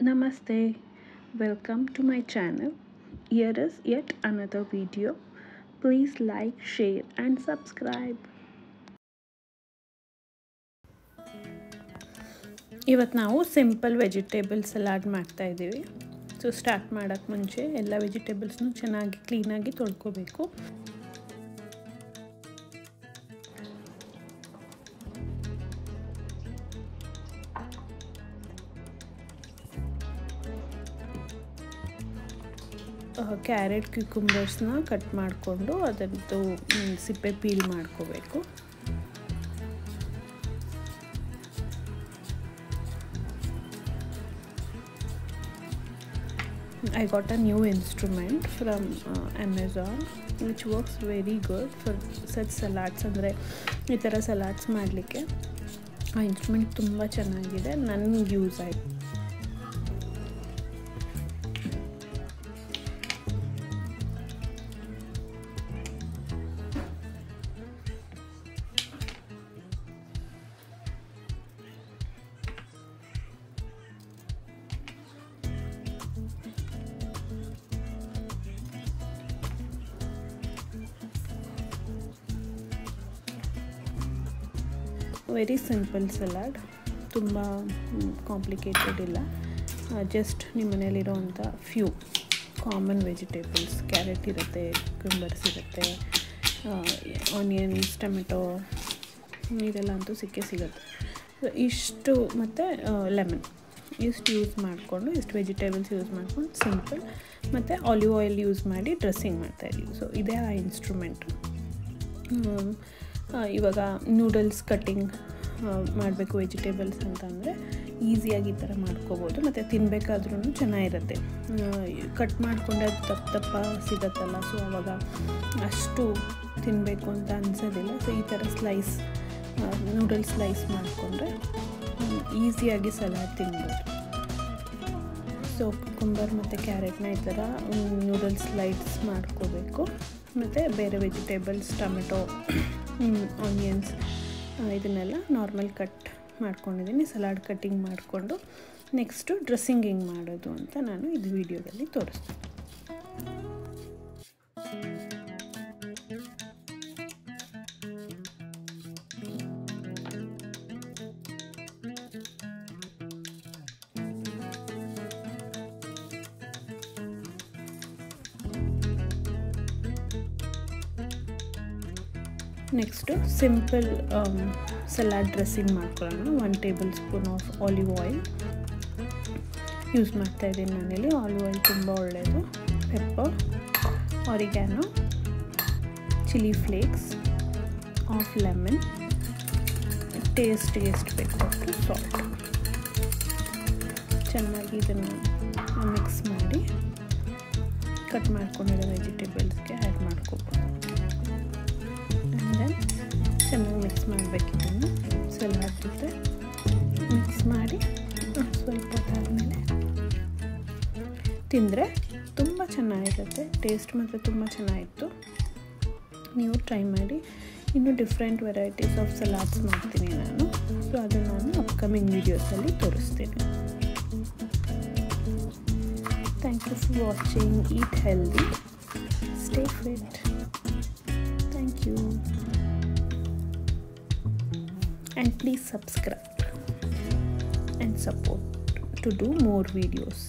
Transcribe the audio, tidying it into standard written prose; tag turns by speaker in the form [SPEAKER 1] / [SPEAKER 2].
[SPEAKER 1] Namaste, welcome to my channel. Here is yet another video. Please like, share, and subscribe. ಇವತ್ತು ನಾವು simple vegetable salad ಮಾಡ್ತಾ ಇದ್ದೀವಿ. So start ಮಾಡೋಕ್ಕೆ ಮುಂಚೆ ಎಲ್ಲ ವೆಜಿಟೇಬಲ್ಸ್ನು ಚೆನ್ನಾಗಿ ಕ್ಲೀನಾಗಿ ತೊಳ್ಕೊಬೇಕು. ಕ್ಯಾರೆಟ್ ಕ್ಯೂಕುಂಬರ್ಸ್ನ ಕಟ್ ಮಾಡಿಕೊಂಡು ಅದರದ್ದು ಸಿಪ್ಪೆ ಪೀಲ್ ಮಾಡ್ಕೋಬೇಕು. I got a new instrument from Amazon which works very good for such salads. ಅಂದರೆ ಈ ಥರ ಸಲಾಡ್ಸ್ ಮಾಡಲಿಕ್ಕೆ ಆ ಇನ್ಸ್ಟ್ರೂಮೆಂಟ್ ತುಂಬ ಚೆನ್ನಾಗಿದೆ, ನನಗೆ ಯೂಸ್ ಆಯಿತು. ವೆರಿ ಸಿಂಪಲ್ ಸಲಾಡ್, ತುಂಬ ಕಾಂಪ್ಲಿಕೇಟೆಡ್ ಇಲ್ಲ. ಜಸ್ಟ್ ನಿಮ್ಮ ಮನೇಲಿರೋವಂಥ ಫ್ಯೂ ಕಾಮನ್ ವೆಜಿಟೇಬಲ್ಸ್, ಕ್ಯಾರೆಟ್ ಇರುತ್ತೆ, ಕ್ಯುಕುಂಬರ್ಸ್ ಇರುತ್ತೆ, ಆನಿಯನ್ಸ್, ಟೊಮೆಟೊ, ಇದೆಲ್ಲ ಅಂತೂ ಸಿಕ್ಕೇ ಸಿಗುತ್ತೆ. ಇಷ್ಟು ಮತ್ತು ಲೆಮನ್ ಇಷ್ಟು ಯೂಸ್ ಮಾಡಿಕೊಂಡು, ಇಷ್ಟು ವೆಜಿಟೇಬಲ್ಸ್ ಯೂಸ್ ಮಾಡ್ಕೊಂಡು ಸಿಂಪಲ್ ಮತ್ತು ಆಲಿವ್ ಆಯಿಲ್ ಯೂಸ್ ಮಾಡಿ ಡ್ರೆಸ್ಸಿಂಗ್ ಮಾಡ್ತಾಯಿದ್ದೀವಿ. ಸೊ ಇದೇ ಆ ಇನ್ಸ್ಟ್ರೂಮೆಂಟು. ಇವಾಗ ನೂಡಲ್ಸ್ ಕಟ್ಟಿಂಗ್ ಮಾಡಬೇಕು ವೆಜಿಟೇಬಲ್ಸ್ ಅಂತಂದರೆ ಈಸಿಯಾಗಿ ಈ ಥರ ಮಾಡ್ಕೋಬೋದು, ಮತ್ತು ತಿನ್ನಬೇಕಾದ್ರೂ ಚೆನ್ನಾಗಿರುತ್ತೆ. ಕಟ್ ಮಾಡಿಕೊಂಡೆ ಅದು ದಪ್ಪ ದಪ್ಪ ಸಿಗತ್ತಲ್ಲ, ಸೊ ಆವಾಗ ಅಷ್ಟು ತಿನ್ನಬೇಕು ಅಂತ ಅನಿಸೋದಿಲ್ಲ. ಸೊ ಈ ಥರ ಸ್ಲೈಸ್ ನೂಡಲ್ಸ್ ಸ್ಲೈಸ್ ಮಾಡಿಕೊಂಡ್ರೆ ಈಸಿಯಾಗಿ ಸಲಾಡ್ ತಿನ್ಬೋದು. ಸೊ ಕುಕುಂಬರ್ ಮತ್ತು ಕ್ಯಾರೆಟ್ನ ಈ ಥರ ನೂಡಲ್ಸ್ ಸ್ಲೈಸ್ ಮಾಡ್ಕೋಬೇಕು. ಮತ್ತು ಬೇರೆ ವೆಜಿಟೇಬಲ್ಸ್, ಟೊಮೆಟೊ, ಆನಿಯನ್ಸ್ ಇದನ್ನೆಲ್ಲ ನಾರ್ಮಲ್ ಕಟ್ ಮಾಡ್ಕೊಂಡಿದ್ದೀನಿ. ಸಲಾಡ್ ಕಟ್ಟಿಂಗ್ ಮಾಡಿಕೊಂಡು ನೆಕ್ಸ್ಟು ಡ್ರೆಸ್ಸಿಂಗ್ ಹೆಂಗೆ ಮಾಡೋದು ಅಂತ ನಾನು ಇದು ವಿಡಿಯೋದಲ್ಲಿ ತೋರಿಸ್ತೀನಿ. ನೆಕ್ಸ್ಟು ಸಿಂಪಲ್ ಸಲಾಡ್ ಡ್ರೆಸ್ಸಿಂಗ್ ಮಾಡ್ಕೊಳ್ಳೋಣ. 1 tablespoon of olive oil use ಮಾಡ್ತಾಯಿದ್ದೀನಿ ನಾನಿಲ್ಲಿ. ಆಲಿವ್ ಆಯಿಲ್ ತುಂಬ ಒಳ್ಳೆಯದು. Pepper, oregano, chilli flakes, of lemon, ಟೇಸ್ಟ್ಗೆ ಎಷ್ಟು ಬೇಕು ಅಷ್ಟು ಸಾಲ್ಟ್. ಚೆನ್ನಾಗಿ ಇದನ್ನು ಮಿಕ್ಸ್ ಮಾಡಿ ಕಟ್ ಮಾಡ್ಕೊಂಡಿರೋ ವೆಜಿಟೇಬಲ್ಸ್ಗೆ ಆ್ಯಡ್ ಮಾಡ್ಕೋಬೋದು. ಚೆನ್ನಾಗಿ ಮಿಕ್ಸ್ ಮಾಡಬೇಕಿದ್ದನ್ನು ಸಲಾಡ್ ಜೊತೆ ಮಿಕ್ಸ್ ಮಾಡಿ ಸ್ವಲ್ಪ ಹೊತ್ತಾದಮೇಲೆ ತಿಂದರೆ ತುಂಬ ಚೆನ್ನಾಗಿರುತ್ತೆ. ಟೇಸ್ಟ್ ಮಾತ್ರ ತುಂಬ ಚೆನ್ನಾಗಿತ್ತು. ನೀವು ಟ್ರೈ ಮಾಡಿ. ಇನ್ನೂ ಡಿಫ್ರೆಂಟ್ ವೆರೈಟೀಸ್ ಆಫ್ ಸಲಾಡ್ಸ್ ಮಾಡ್ತೀನಿ ನಾನು. ಸೊ ಅದು ನಾನು ಅಪ್ಕಮಿಂಗ್ ವೀಡಿಯೋಸಲ್ಲಿ ತೋರಿಸ್ತೀನಿ. Thank you for watching. Eat healthy, stay fit. Thank you. And please subscribe and support to do more videos.